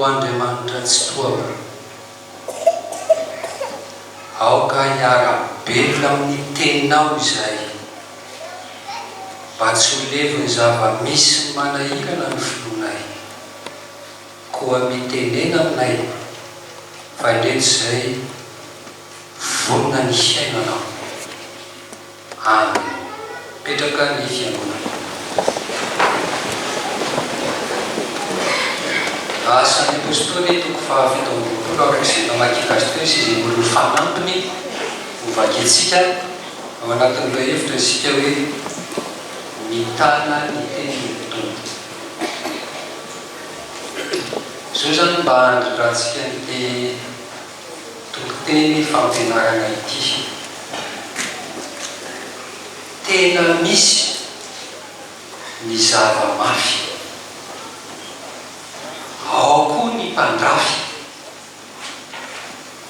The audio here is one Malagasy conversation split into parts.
Andriamanitra tsy toaka aoka hiara-belona amin'ny teninao izay mba tsy ho levy ny zava-misy manahirana ny filonay koa mitenena aminay fa indreto izay vonona ny fiainanao. Amen. Petraka ny fiangonana. Asan'ny apôstôly toko fahavalo araka izay namakiana azy teo izy olona fanampiny ho vakiantsika ao anatin'ilay hevitra isika hoe mitana ny teny tompo. Zao zany mba handrindrantsika ny tokoteny fampianarana ity. Tena misy ny zava-mafy, ao koa ny mpandrafy,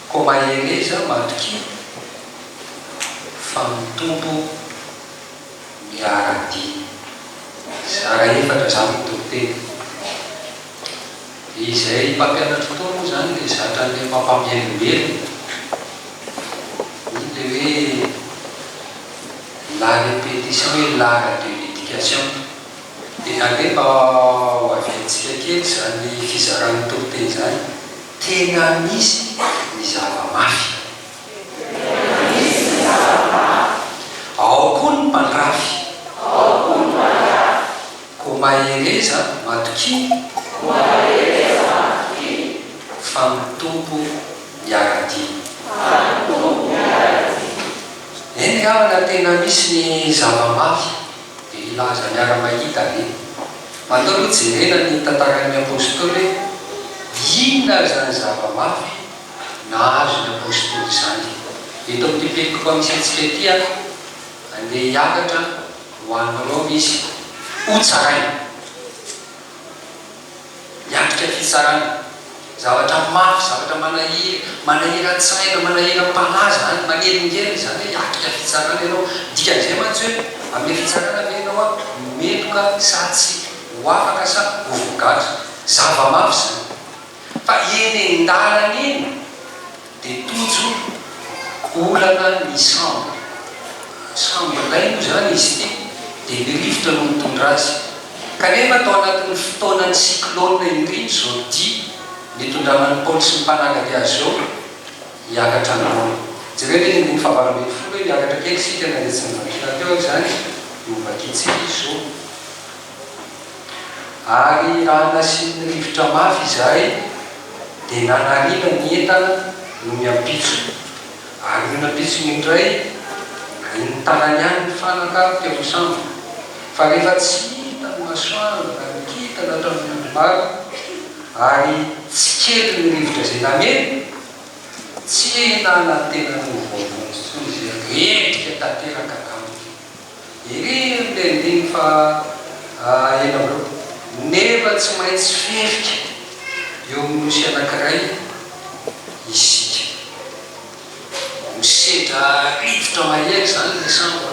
koa mahereza matoky fa mitombo miara-dia. Zara efatra zany ny tokoteny. Izay mpampianatra toa moa zany dia zatra ny mampamielombelona ny hoe la répétition et l'art de l'éducation. Dia alefa ho aviantsika kely zany fizaran'ny tokoteny zany. Tena misy ny zava-mafy, ao koa ny mpandrafy, koa mahereza matoky fa mitombo miara-dia. Eny avana tena misy ny zava-mafy dia ilaza miara-mahita re. Mandao aloha jerena ny tantaran'ny apôstôly hoe inona zany zava-mafy nahazo ny apôstôly zany. Eto amin'ny petiko misy antsika ety andeha hiakatra ho anareo misy hotsaraina, hiatrika fitsarana, zavatra mafy, zavatra manahira-tsaina, manahira-panahy zany, maneringely zany hoe hiatrika fitsarana ianao. Dikan'izay mantsy hoe amin'ny fitsarana ve ianao metoka sa tsy ho afaka sa ho voagatra. Zava-mafy zany. Fa eny an-dalana eny dia tojo olana ny sambo. Sambo lay moa zany izy ity dia nirivotra no mitondra azy. Kanefa tao anatin'ny fotoanany cyclone indrindra zao dia nitondranan'ny Paoly sy ny mpanagaly azy zao hiakatra anao. Jerena ny fahavarambin'ny folo hoe hiakatra kely sika na dia tsy nivakina teo zany no vakintsika izy zao. Ary raha nasian'ny rivotra mafy izay dia nanarina ny entana no miampitso. Ary no nampitso indray ny tanany ihany ny fanaka teo amin'ny sambo. Fa rehefa tsy hita ny masoandro na ny kitana atao amin'ny maro ary tsy kely ny rivotra izay nameny, tsy nanantena ny voavony so izy rehetrika tanteraka akaminy. Ery ndendigny fa enao nefa tsy maintsy fefika eo amin'ny nosy anankiray isika. Misedra rivotra mahery zany ny sambo.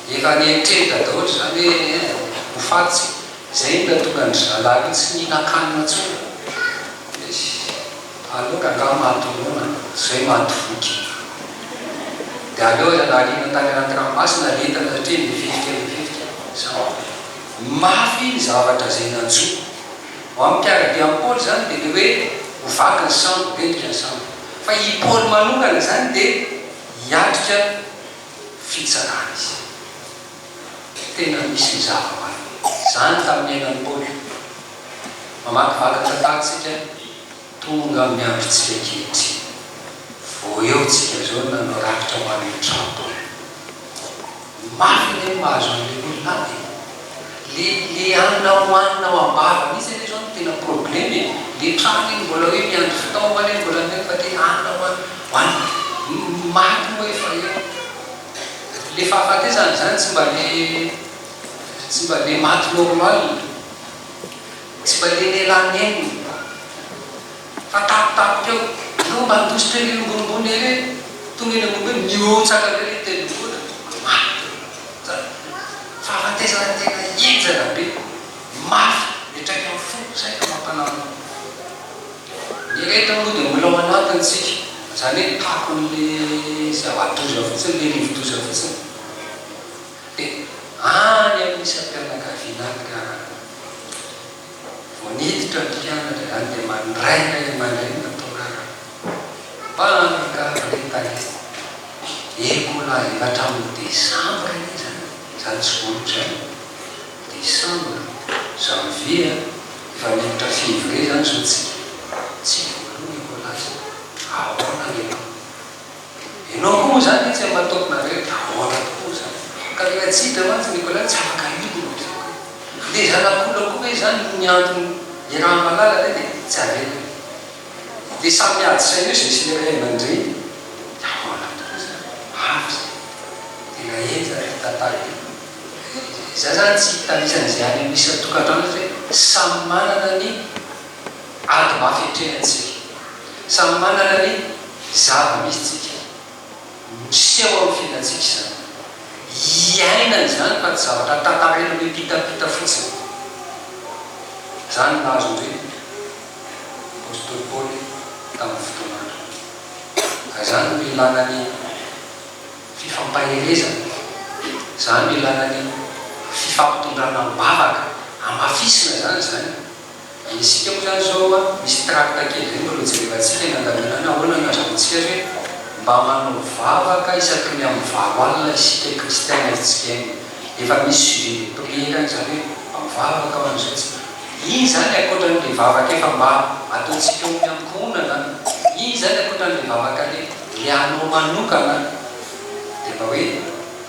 Efa nietrehitra daholo zany hoe ho fatsy. Zay mba tonga ny zalahy tsy nihina-kanina tsona. Aloka nga mahatonona, zay mahatovoky. Dia aleo zanarina tany anaty ranomasina lentana satria mifefika. Mafy ny zavatra zay nanjo. Ho amin'ny mpiarabe amin'ny Paoly zany dia le hoe ho vaky ny sambo, rendrika ny sambo. Fa i Paoly manokana zany dia hiatrika fitsarana izy. Tena misy ny zava-mafy. Zany tamin'ny ainan'ny Paoly. Mamakivaky tantatsika tonga amin'ny androntsika ankehitriny. Vao eo tsika zao nanao rakitra ho an'ny trano. Mafy ny mahazo an'ilay olona any. Le anona hoanina ao ambava misy ane zao no tena problemy. Le trano iny mbola hoe miandry fitaovana iny mbola fa te anona hoanina maty moa efa eo. Le fahafatesana zany tsy mba le maty normal, tsy mba le nelany eny. Fa tapitapoka eo no mba ndositra ely ambonimbony ely tonga eny ambony miotsaka le telombola maty. Fahafatesana tena enzana be, mafy, mitraka amin'ny fo, zay ka mampanao. rehetra moa dia mbola ao anatintsika zany hoe takon'le zava-doza fotsiny le rivo-doza fotsiny dia any amin'isam-pianakaviana any ka voniditra ny mpianatra zany dia mandraina mandray natao rara mpanikavy écola hatramin'ny décembre zany zany tsy voalotra zany décembre janvier efa miditra février zany zao tsy voaloha écola zany ahoana enao enao koa zany tsy amataokonareo ahoana tokoa zany ka rehefa tsy hita mantsy ny écola tsy afaka idina dia zanak'olona koa hoe zany ny antony iraha malala re dia tsy avela dia samy ady saina io zay sy le ray aman-dreny ahoana tokoa zany avy zay tena eza tantara za zany tsy hitanisan'izay any misy tokantrano hoe samy manana ny ady mafetrehantsika samy manana ny zava-misy tsika miseho amin'ny fiainantsika zany iainany zany fa tsy zavatra tantarena hoe pitapita fotsiny zany nazo hoe apôstôly Paoly tamin'ny fotoanandro zany no ilana ny fifampaherezana zany no ilana ny fifampitondrana mibavaka amafisina zany isika moa zany zao misy tracta kely zay mbola jerevantsika nandaminana ahoana nazavantsika hoe mba manao vavaka isaky ny amin'ny valo alina isika kristiana tsika eny efa misy sujet prière zany hoe mivavaka ho an'izao iny zany akoatran'le vavaka efa mba ataontsika omby aminkonana iny zany akoatran'le vavaka le anao manokana dia mba hoe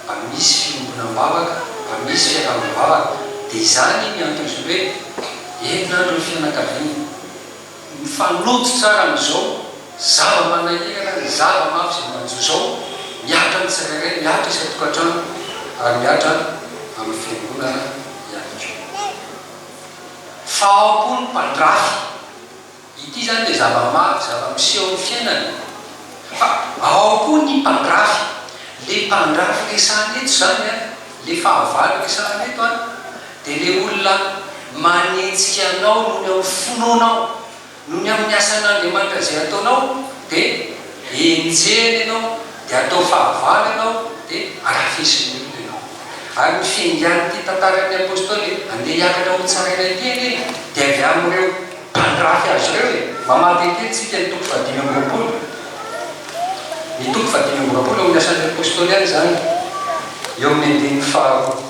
mba misy fiombonam-bavaka mba misy fiaraha-mivavaka dia zany iny antony zao hoe herinandro ny fianakaviana mifanoto tsara amin'izao zava-manahirana zava-mafy zay manjo zao miatra amin'ny tsirairay miatra isa-tokantrano ary miatra amin'ny fiangonana ihany koa fahapo ny mpandrafy ity zany le zava-mafy zava-miseho amin'ny fiainana fa ao koa ny mpandrafy le mpandrafy resahana eto zany le fahavalo resahana eto dia le olona manentsika anao noho ny amin'ny fononao noho ny amin'ny asan'Andriamanitra zay ataonao dia enjeny ianao dia atao fahavalo ianao dia arafesin'ny olona ianao ary ny fiangany ty tantaran'ny apôstôly andeha hiakatra ho tsaraina teny dia avy amin'ireo mpandrafy azy ireo mamatetytsika ny toko fahadimy amby roapolo ny toko fahadimy amby roapolo amin'ny asan'ny apôstôly any zany eo amin'ny andiny faharoa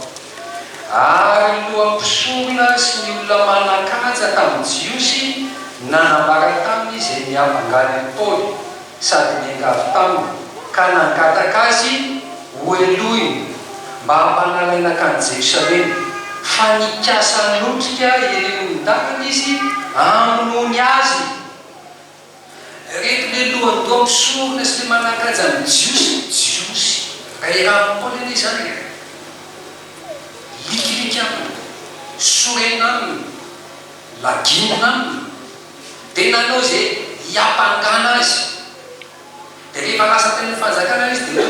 ary lohampisorona sy ny olona manakaja tamin'ny jiosy nanambara taminy izay niavangany amin'ny Paoly sady niangavy taminy ka nangataka azy ho elohiny mba hampanalaina akany Jerosalema fa nikasa notrika eny amin'ny izy amonoany azy reto le lohandoha mpisorona sy le manakaja amin'ny jiosy ka irahan'ny Paoly eny zany likiliky aminy sorena aminy laginona aminy dia nanao zay hiampangana azy dia rehefa lasa teny fanjakana izy dia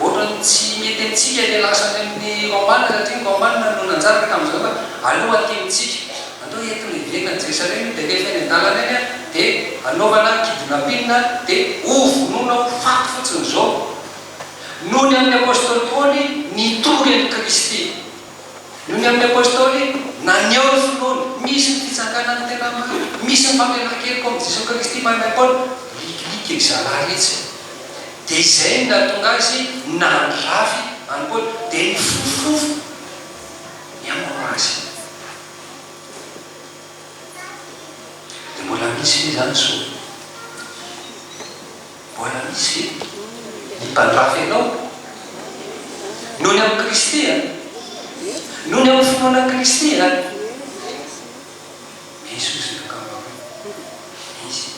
ohatrany tsy mety amintsika le lasany amin'ny romanina satria ny romanina no nanjaraka tamin'izao fa aloha atemitsika andao ento levekany Jerosalema dia rehefa eny an-dalana eny dia anaovana kidinapinina dia ovononao faty fotsiny zao noho ny amin'ny apôstôly Paoly nitory ny Kristy noho ny amin'ny apôstôly naneho ny finoany misy ny fitsakanany tena maro misy ny famelakeliko amin'ny Jesosy Kristy manay Paoly likiliky exalaretsy dia izay natonga azy nandrafy any Paoly dia nifofofo ny amao azy dia mbola misy ve zany so mbola misy ve ny mpandrafy anao noho ny amin'ny Kristy noho ny amin'ny finoana Kristy misy nakamba misy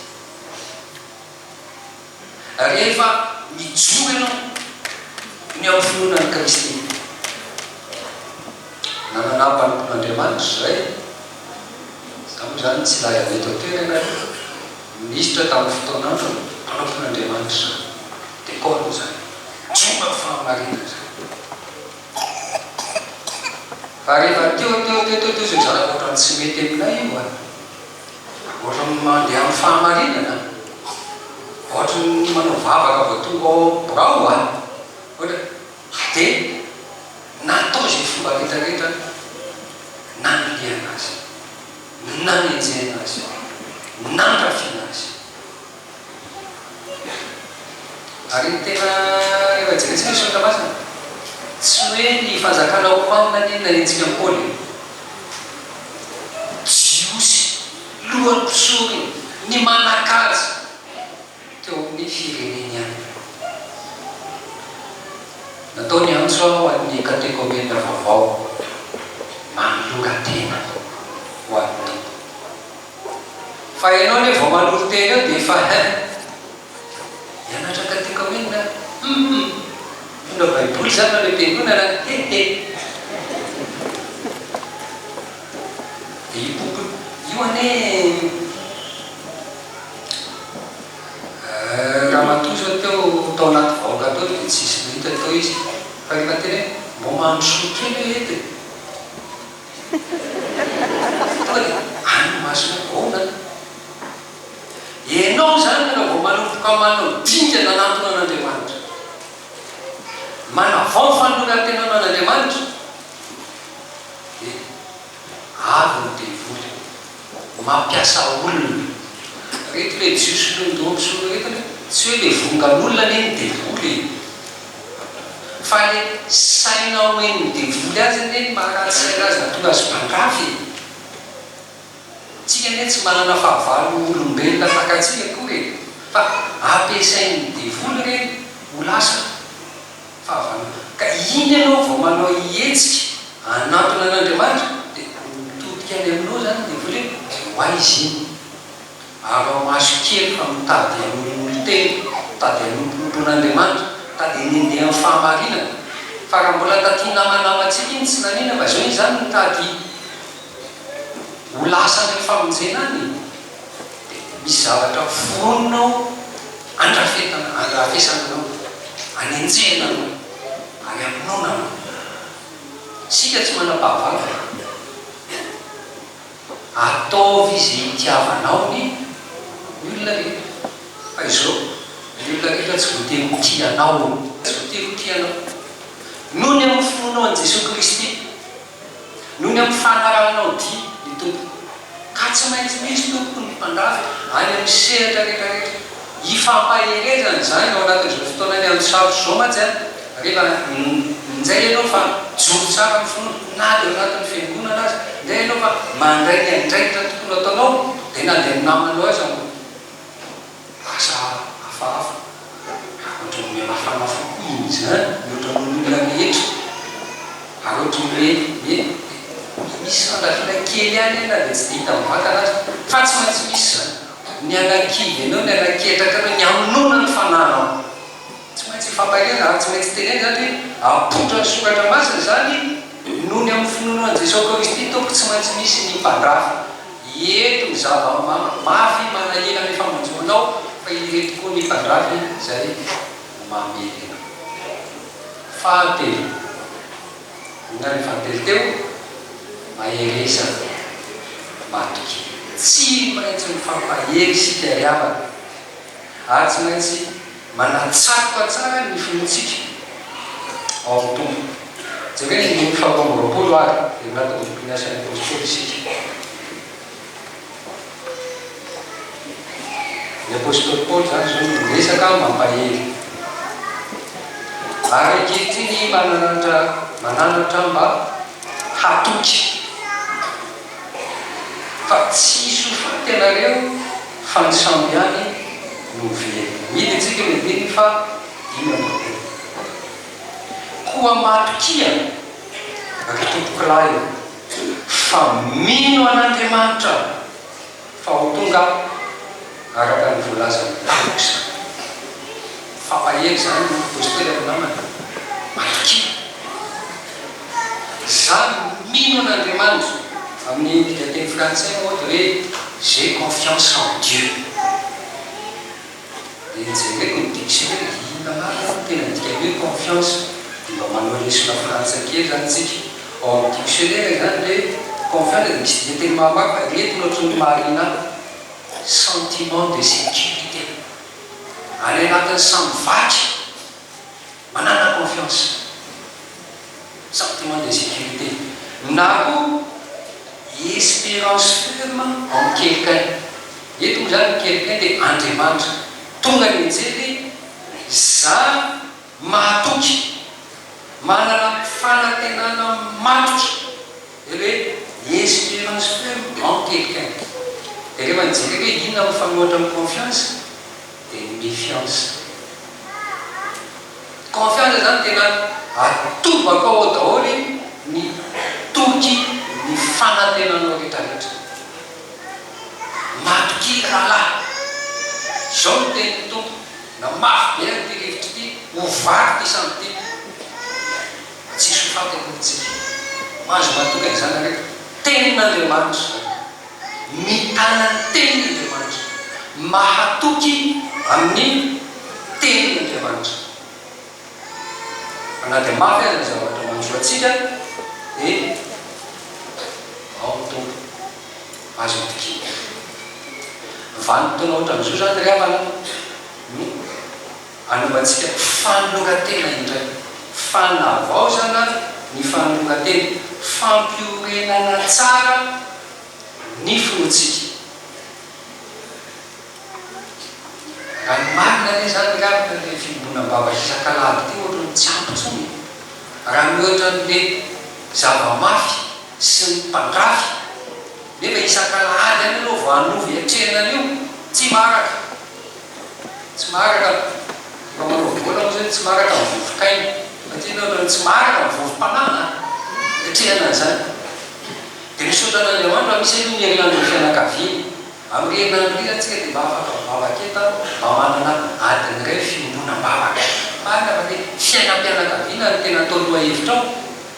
rehefa mijoro ianao ny amin'ny finoanan'ny Kristy nananampan'Andriamanitra zay zamoa zany tsy lahy avy eto toerana ministra tamin'ny fotoanandro mpanampon'Andriamanitra dia Paoly zany joma fahamarina zay fa rehefa teo zay zany ohatrany tsy mety aminay io ohatra mandeha amin'ny fahamarinana ohatra ny manao vavaka vao tonga brao ohatra dia natao zay fomba rehetrarehetra nanoliana azy nanenjena azy nandrafina azy ary ny tena efa jeretsika sontra masina tsy hoe ny fanjakana homanina ny nanenjika ny Paoly jiosy lohany mpisory ny manakazy teo amin'ny fireneny any nataony antso ho an'ny katekomena vaovao manolora-tena ho an'ny fa ianao ne vao manolora-tena eo dia efa ianatra katekomena na baiboly zany na lehibengonana hehe dia io boky io ane raha matozo teo tao anaty vahoaka tao dia tsisy hita tao izy fa rehefa tena mbo mandrosoa kely hoe ety tonga dia any masona vaona ianao zany raha vao manomboka manao dinga nanatona an'Andriamanitra manavao fanoloran-tena an'Andriamanitra dia avy ny devoly mampiasa olona reto le jiosy londrompysolo reto tsy hoe le vongan'olona ny ny devoly fa le saina hoen'ny devoly azy ny maharatsy azy natonga azy mpandrafy tsika ne tsy manana fahavalo olombelona takatsika koa fa ampiasain'ny devoly reny ho lasa fahavalo ka iny ianao vao manao ihetsika anatona an'Andriamanitra dia mitodika any aminao zany devoly ho aizy iny ary ao maso kely fa mitady amin'olo teny mitady amin'olon'Andriamanitra tady nendeha amin'ny fahamarinana fa raha mbola taty namanamatsika iny tsy nanina fa zao iny zany mitady ho lasa ny famonjena any dia misy zavatra forononao andrafesananao anenjenanao ary aminao nanao sika tsy manam-pahavalo ataovy izay itiavanao ny olona rehetra fa izao ny olona rehetra tsy voatery ho tianao tsy voatery ho tianao noho ny amin'ny finoanao an' Jesosy Kristy noho ny amin'ny fanarahanao dia ny tompo ka tsy maintsy misy tompo ny mpandrafy any amin'ny sehatra rehetrarehetra hifampaherezana zany ao anatin'izao fotoana ny amin'ny sarotra zao mantsy rehefa injay ianao fa joro tsara amin'ny finoana na dia ao anatin'ny fiangonana azy indray ianao fa mandray ny andraikitra tokony ataonao dia na dia namanao azy asa hafahafa ohatra ny hoe mafana fokoa izy ohatra n'olona rehetra ary ohatra ny hoe misy fandrafina kely any na dia tsy hita mivakana azy fa tsy maintsy misy zany ny anakivy ianao ny anaketraka anao ny aminona ny fananao tsy maintsy fampahirana ary tsy maintsy teneny zany hoe apotra ny sokatra masina zany noho ny amin'ny finoana an' Jesosy Kristy tompo tsy maintsy misy ny mpandrafy eto ny zava-mafy manahina ny famonjoanao fa ireto koa ny mpandrafy zay mamelena fahatelo na ny fahatelo teo mahereza matoky tsy maintsy mifampahery sika riavana ary tsy maintsy manatsakoka tsara ny finoantsika ao amin'ny tompo zay hoe ny faharoamboroapolo ary dia natao mpiniasan'ny apôstôly isika ny apôstôly Paoly zany zao miresaka mampahery ary ankehitriny mananatra mba hatoky fa tsy sofaty anareo fa ny samby any no very mily antsika mendeny fa dinanao koa matokia ary tompokolay fa mino an'Andriamanitra fa ho tonga araka ny voalaza mitakosa fampahery zany apôstôly aminamana matokia za mino an'Andriamanitra amin'ny diateny français ohatra hoe j'ai confiance en Dieu dia zay ndraiky ny dictionnaire hina marina tena dika hoe confiance mba manao lesona français kely zany tsika ao amin'ny dictionnaire zany hoe confiance dia misy diateny mahamaka reto loatra ny marina sentiment de sécurité. Any anatin'ny samy vaky manana confiance, sentiment de sécurité. Na koa espérance ferme en quelqu'un. Eto moa zany quelqu'un dia Andriamanitra tonga mijery za mahatoky manana fanantenana matotra hoe espérance ferme en quelqu'un. Dia rehefa mijery hoe inona mifanohatra amin'ny confiance dia méfiance. Confiance zany tena atobaka ao daholy ny toky ny fanantenanao rehetrarehetra. Matoky rahalahy zao no teny tompo na mafy be ty rivotry ty ovary ty samy ty tsy sofaty akotsika mahazo matoky an'izany araiky tenin'Andriamanitra mitana ny tenin'Andriamanitra mahatoky amin'ny tenin'Andriamanitra. Anaty mafy azy ny zavatra manjo atsika dia ao tompo azo toky. Vanotona ohatran'izao zany ry havana anaovantsika fanoloran-tena indray fanavao zana ny fanoloran-tena fampiorenana tsara ny finotsika. Raha ny marina le zany ry havana le fimbonam-bavaka isan-kalady ty ohatrany tsy ampitsony raha mihoatra n'le zava-mafy sy ny mpandrafy nefa isan-kalady any aloha vao anovy atrenana io tsy maraka fa manao vola moa zany tsy maraka amin'ny vovokainy satria naotrany tsy maraka amin'ny vovom-panana atrenana zany. Dia misaotra an'Andriamanitra misy aloha ny herinandro ny fianakaviana amin'ny herinandro io antsika dia mba afaka mivavaketa mba manana adiny iray fimbonam-bavaka. Marina fa le fiainam-pianakaviana ny tena atao loha hevitra ao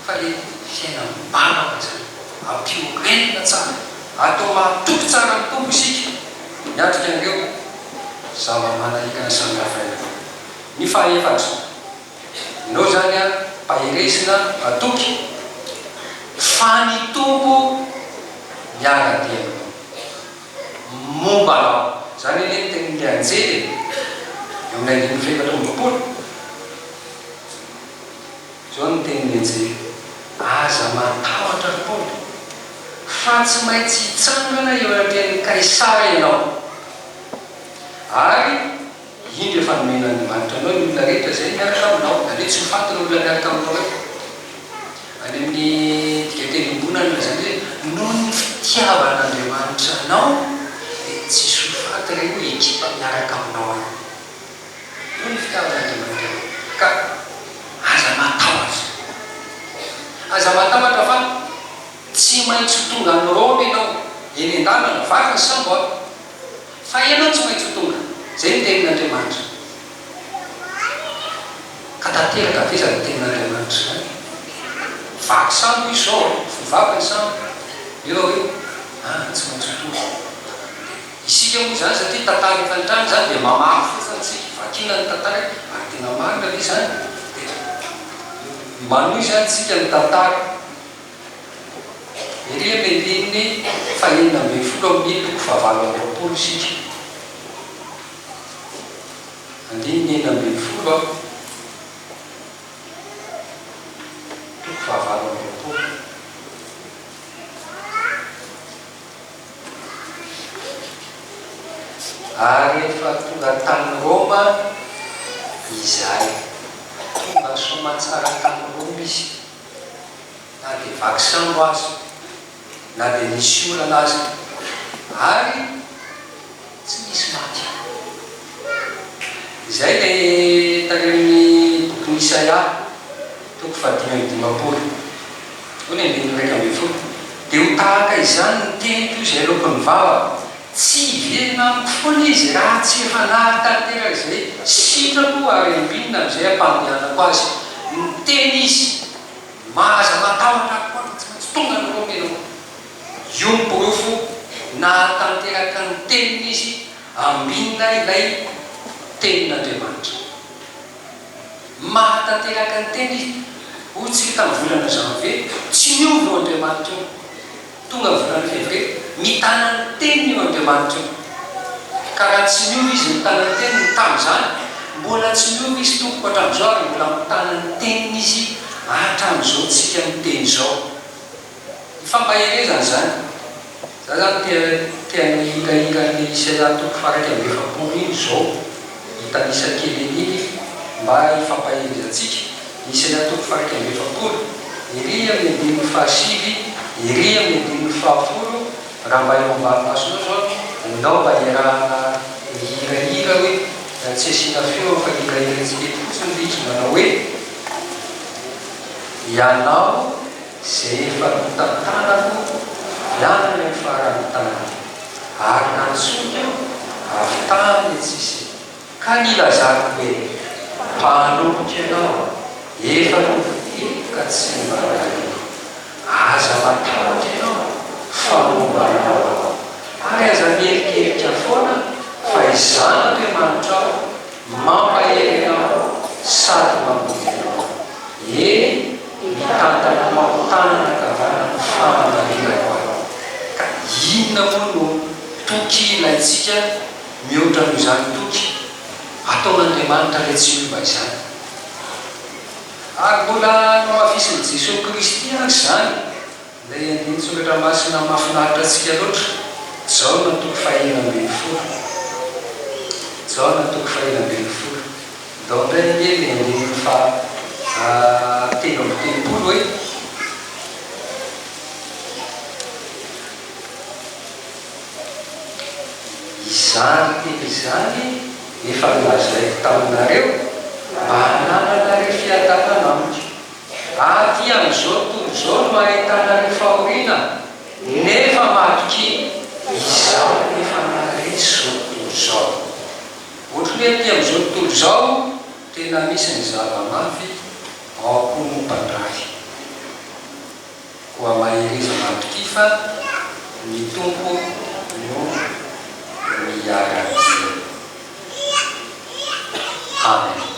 fa le fiainam-bavaka zany ampiorenana tsara atao mahatoky tsara ny tompo isika miatrika an'ireo zava-manahikana sangafaina. Ny fahaefatra inao zany a mpahiresina atoky fa ny tompo miara-tena momba anao zany eny tenin'le anjely eo amin'ny andiny fefatra ambinipolo zao ny tenin'le anjely aza matahotra tompony fa tsy maintsy hitsangana eo ami'ny Kaisara ianao ary indro efa nomena Andriamanitra anao ny olona rehetra zay miaraka aminao na hoe tsy hofatiny olona miaraka aminao hoe any amin'ny dikateny-bonana zany hoe noho ny fitiavan'Andriamanitra anao dia tsy hofaty reo ekipa miaraka aminao any noho ny fitiavan'Andriamanitra anao ka aza matahotra fa tsy maintsy tonga ny Roma ianao eny an-dalana vaky ny samboa fa ianao tsy maintsy tonga zay ny tenin'Andriamanitra ka tanteraka ve zany tenin'Andriamanitra zany vaky sambo izy zao fovaky ny sambo eo hoe tsy maintsy tonga isika moa zany satria tantara efa nitrany zany dia mamaky fotsiny tsika vakina ny tantara ary tena marina le zany manohy zany tsika ny tantara ery mendinyny fahenina ambin'ny folo amin'ny toko fahavalo amby roapolo isika andininy enina ambin'ny folo toko fahavalo amby roapolo. Ary efa tonga tany Roma izay tonga somatsara tany Roma izy na dia vaky sambo azy na dia nisy olana azy ary tsy misy maty. Izay le taremin'ny boky Isaia toko fahadimy amby dimapolo hoy ny andininy raika ambin'ny folo dia ho tahaka izany ny tempo izay lokon'ny vava tsy hiverina amiko foana izy raha tsy efa nahatanteraka izay sitrako ary ambinina amin'izay ampandehanako azy ny teny izy mahaza matahotra koa tsy maintsy tonga ny Roma ianao io miporofo nahatanteraka ny teniny izy ambinina ilay tenin'Andriamanitra mahatanteraka ny teny izy ohatsika tamin'ny volana janvier tsy miovy eo Andriamanitra io tonga volana février mitana ny teniny io Andriamanitra io karaha tsy miova izy mitana teniny tamin'izany mbola tsy miova izy tompoko hatramin'izao ary mbola mitana ny teniny izy hatramin'izao tsika miteny izao ifampaherezana zany za zany tiany hikahikan'ny Isaia toko faraka amby efapolo iny zao hitanisa kely iny mba hifampaherezantsika Isaia toko faraka amby efapolo iry amin'ny andininy fahasivy iry amin'ny andininy fahapolo raha mba eo ambanimasonao zao andao mba iarahana hirahira hoe tsy asiana feo fa hirahiratsika fotsiny le izy manao hoe ianao zay efa notantanako vianana ny faharantanako ary nantsoka avy tany tsisy ka nilazako hoe mpanomboka ianao efa novody ka tsy mbarako aza matahotra ianao fanombanao ary aza mierikerika foana fa izany hoe manitrao mampaherenao sady mambolinao mitantana mampitanana kavanana famanarikako ka inona moa no toky ilayntsika mihoatra noizany toky ataon'Andriamanitra le tsy miova izany ary mbola noafisiny Jesosy Kristy ary zany lay andiny soratra masina mahafinaritra antsika loatra zao natoko fahaenambin'ny folo zao natoko fahaenambin'ny folo dao ndray ngely andininy fa telo amby telopolo hoe izany teny izany efa milazaiko taminareo mba hananana re fiadanana amiko aty amin'izao tontolo zao no ahitana re fahoriana nefa matoky izao nefa naresy zao tontolo zao ohatrany hoe aty amin'izao tontolo zao tena misy ny zava-mafy ao akonompandrahy koa maherezana amtoky fa ny tompo no miaraka amen.